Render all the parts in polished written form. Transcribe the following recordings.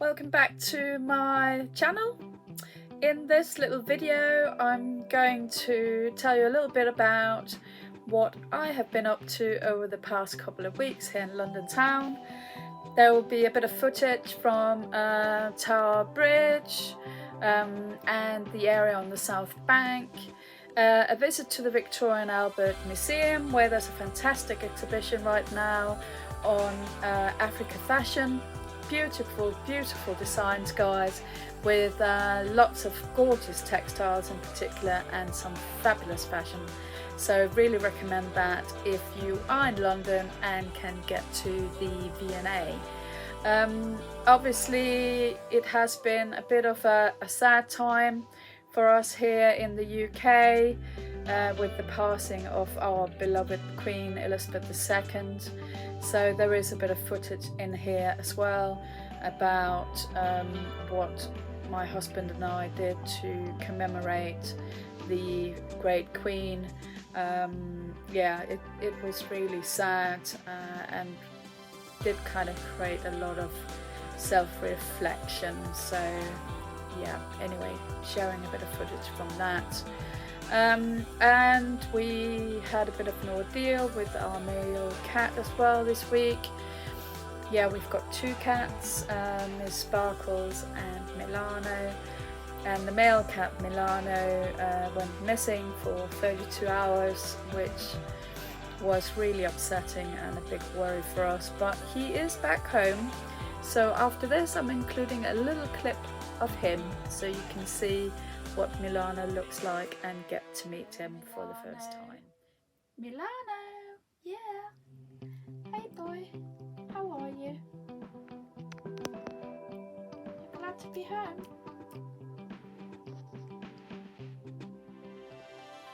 Welcome back to my channel. In this little video I'm going to tell you a little bit about what I have been up to over the past couple of weeks here in London town. There will be a bit of footage from Tower Bridge and the area on the Southbank, a visit to the Victoria and Albert Museum, where there's a fantastic exhibition right now on Africa fashion. Beautiful designs, guys, with lots of gorgeous textiles in particular and some fabulous fashion. So really recommend that if you are in London and can get to the V&A. Obviously it has been a bit of a sad time for us here in the UK with the passing of our beloved Queen Elizabeth II. So there is a bit of footage in here as well about what my husband and I did to commemorate the great Queen. Yeah, it was really sad and did kind of create a lot of self-reflection. So yeah, anyway, sharing a bit of footage from that. And we had a bit of an ordeal with our male cat as well this week. Yeah, we've got two cats, Miss Sparkles and Milano. And the male cat Milano went missing for 32 hours, which was really upsetting and a big worry for us. But he is back home. So after this I'm including a little clip of him so you can see what Milano looks like and get to meet him for the first time. Milano, yeah. Hey boy, how are you? You're glad to be home?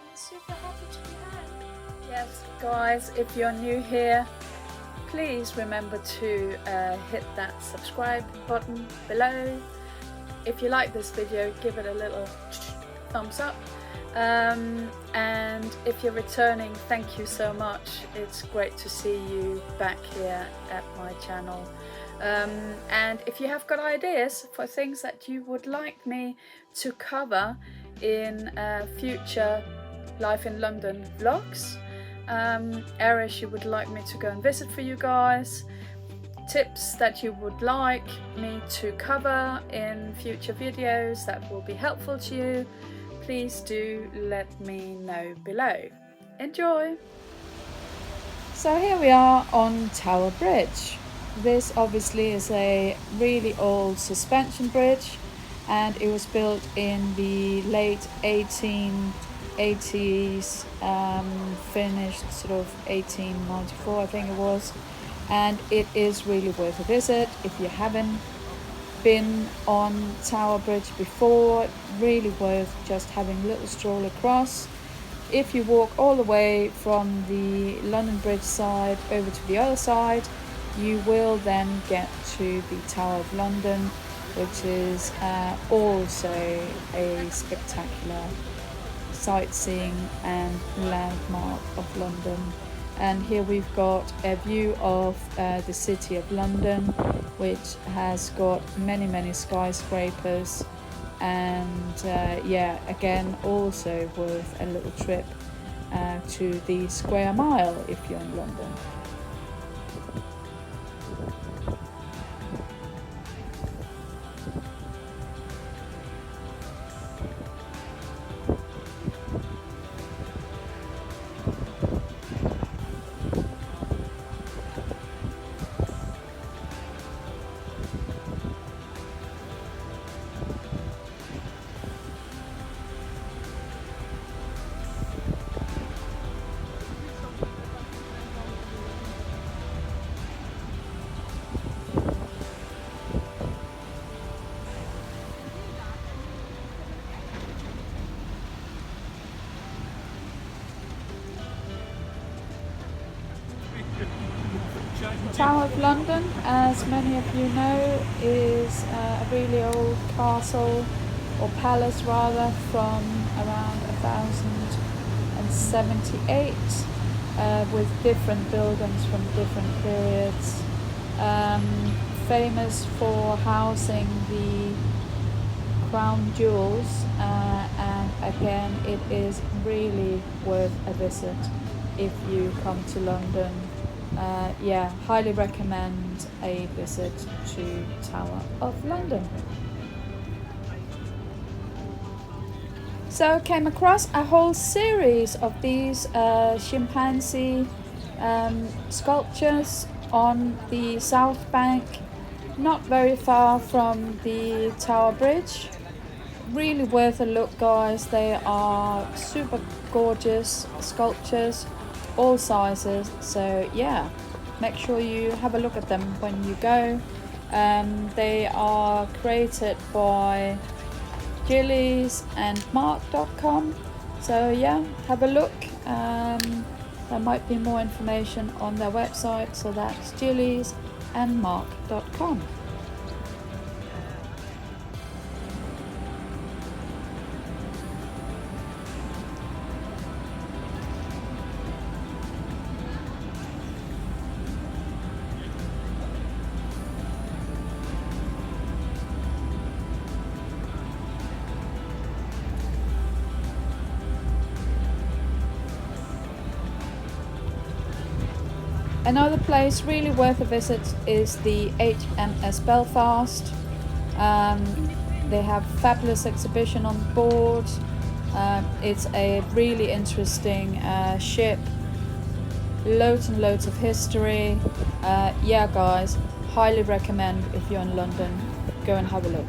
I'm super happy to be home. Yes, guys, if you're new here, please remember to hit that subscribe button below. If you like this video, give it a little thumbs up, and if you're returning, thank you so much. It's great to see you back here at my channel, and if you have got ideas for things that you would like me to cover in future Life in London vlogs, areas you would like me to go and visit for you guys, tips that you would like me to cover in future videos that will be helpful to you, please do let me know below. Enjoy! So here we are on Tower Bridge. This obviously is a really old suspension bridge, and it was built in the late 1880s, finished sort of 1894 I think it was. And it is really worth a visit if you haven't been on Tower Bridge before. Really worth just having a little stroll across. If you walk all the way from the London Bridge side over to the other side, you will then get to the Tower of London, which is also a spectacular sightseeing and landmark of London. And here we've got a view of the City of London, which has got many skyscrapers, and yeah, again also worth a little trip to the Square Mile if you're in London. Tower of London, as many of you know, is a really old castle, or palace rather, from around 1078, with different buildings from different periods. famous for housing the crown jewels, and again it is really worth a visit if you come to London. Yeah, highly recommend a visit to Tower of London. So I came across a whole series of these chimpanzee sculptures on the Southbank, not very far from the Tower Bridge. Really worth a look, guys. They are super gorgeous sculptures, all sizes. So yeah, make sure you have a look at them when you go. They are created by Gillie and monarch.com. So yeah, have a look. There might be more information on their website. So that's Gillie and monarch.com. Another place really worth a visit is the HMS Belfast. They have fabulous exhibition on board. It's a really interesting ship. Loads and loads of history. Yeah, guys, highly recommend if you're in London, go and have a look.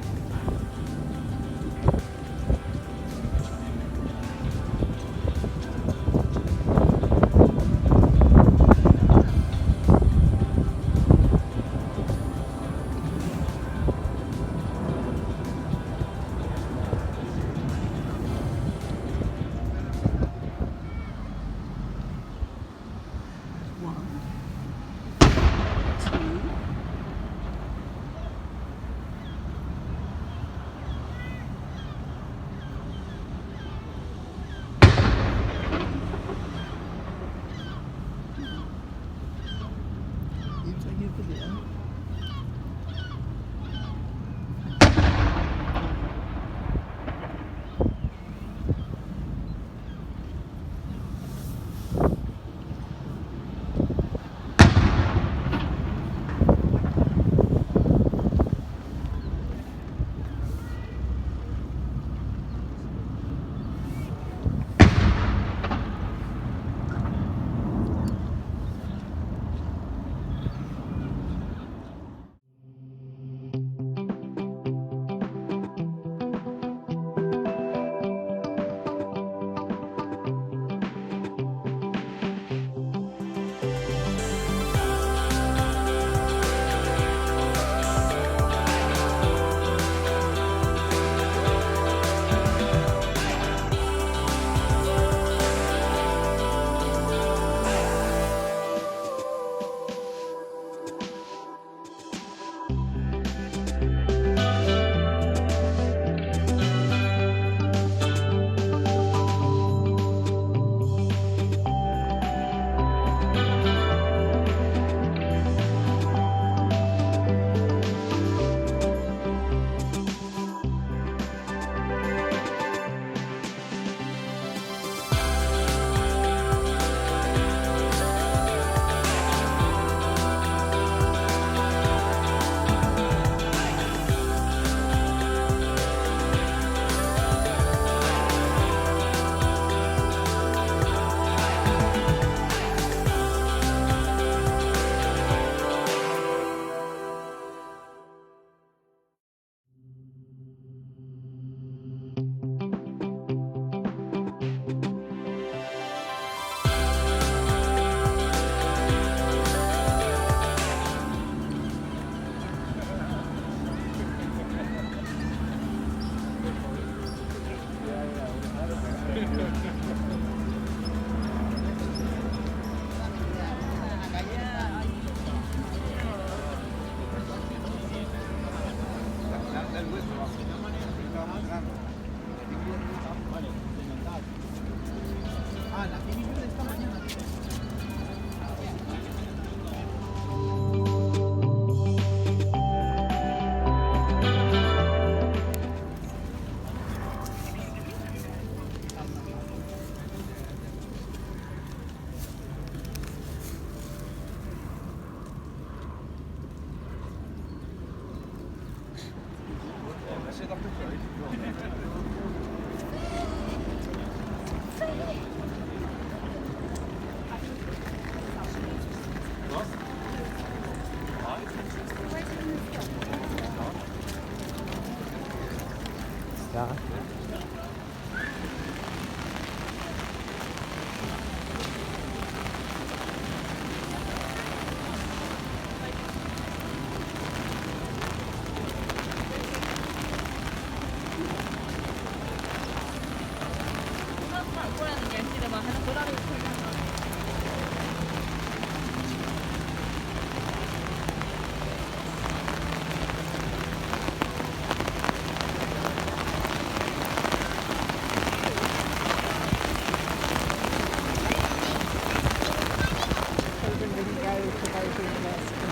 Ja.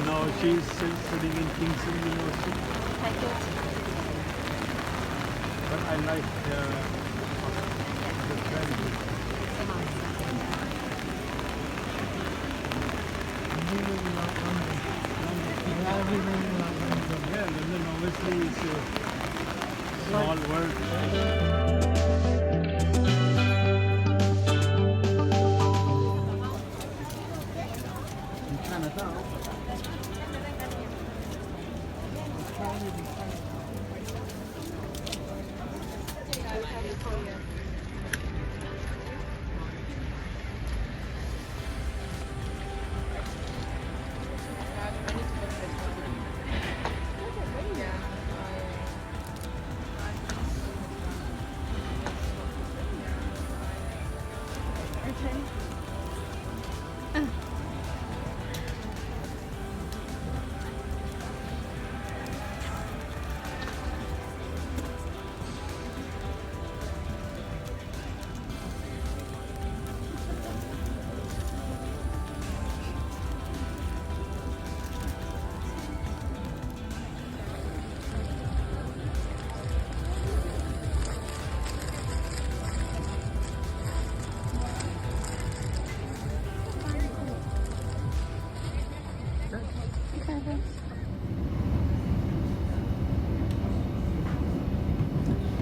No, she's studying in Kingston University. But I like the trend. Yeah, London obviously is a small world. In Canada.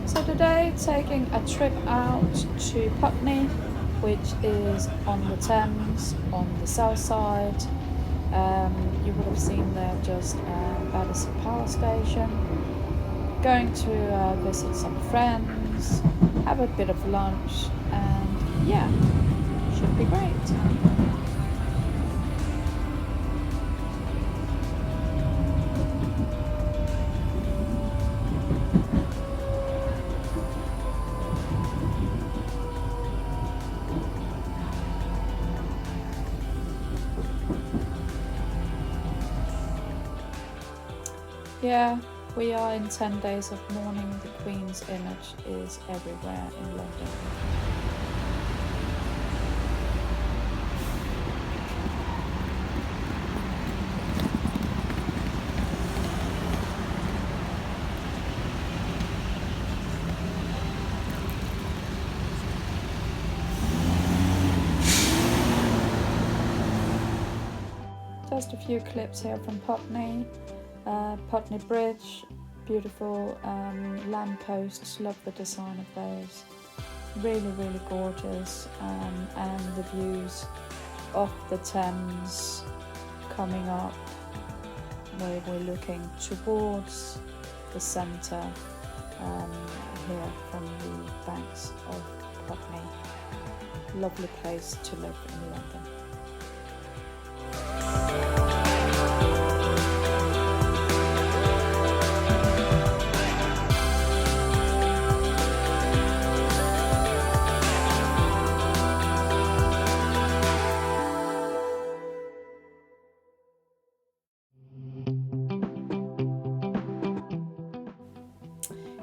So today taking a trip out to Putney, which is on the Thames on the south side. You would have seen there just Battersea Power Station. Going to visit some friends, have a bit of lunch, and yeah, should be great. Yeah, we are in 10 days of mourning. The Queen's image is everywhere in London. Just a few clips here from Putney. Putney Bridge, beautiful lampposts, love the design of those. Really, really gorgeous, and the views of the Thames coming up where we're looking towards the centre here from the banks of Putney. Lovely place to live in London.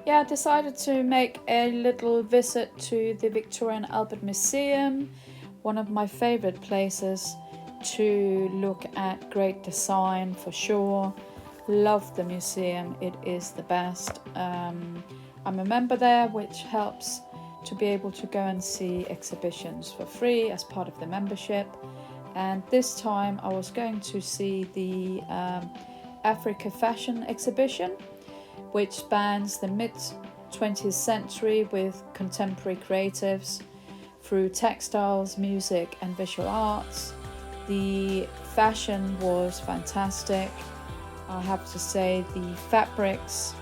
Yeah, I decided to make a little visit to the Victoria and Albert Museum, one of my favorite places to look at great design for sure. Love the museum, it is the best. I'm a member there, which helps to be able to go and see exhibitions for free as part of the membership. And this time I was going to see the Africa fashion exhibition, which spans the 20th century with contemporary creatives through textiles, music and visual arts. The fashion was fantastic. I have to say the fabrics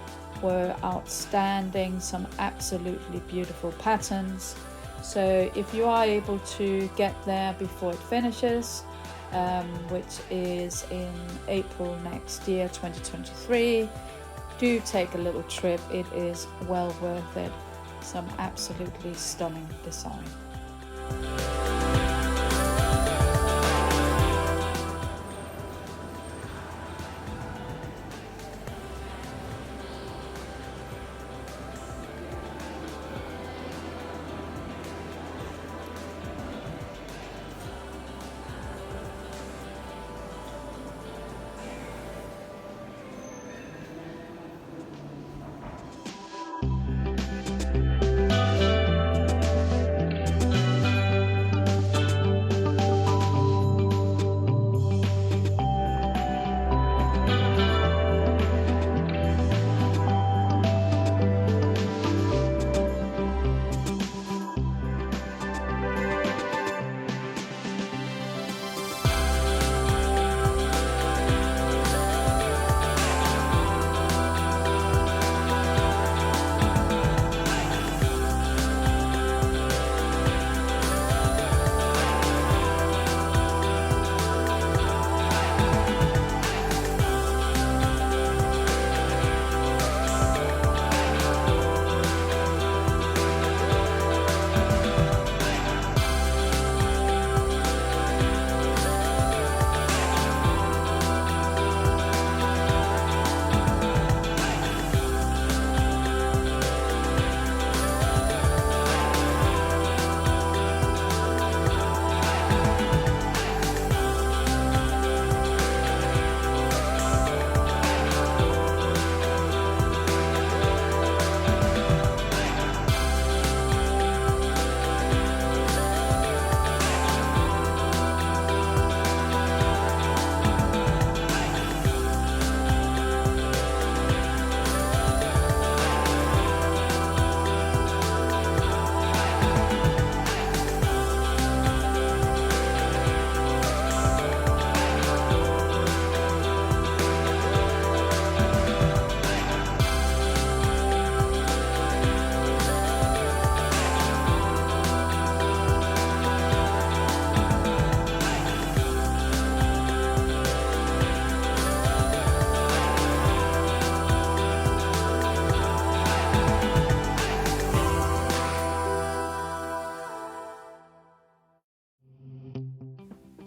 were outstanding, some absolutely beautiful patterns. So if you are able to get there before it finishes, which is in April next year, 2023, do take a little trip. It is well worth it. Some absolutely stunning design.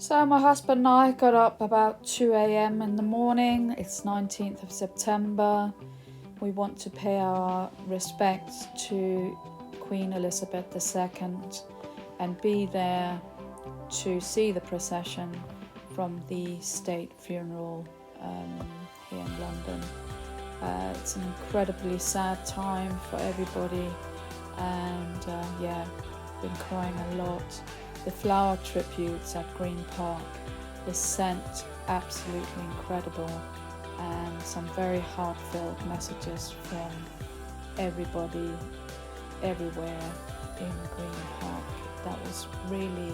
So my husband and I got up about 2 a.m. in the morning. It's 19th of September. We want to pay our respects to Queen Elizabeth II and be there to see the procession from the state funeral here in London. It's an incredibly sad time for everybody, and been crying a lot. The flower tributes at Green Park, the scent absolutely incredible, and some very heartfelt messages from everybody everywhere in Green Park. That was really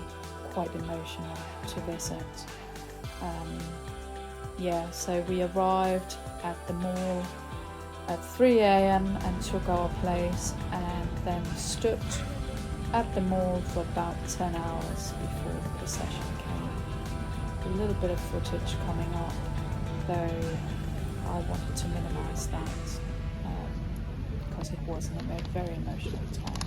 quite emotional to visit. So we arrived at the mall at 3 a.m. and took our place, and then stood at the mall for about 10 hours before the procession came. A little bit of footage coming up, though I wanted to minimize that because it was a very emotional time.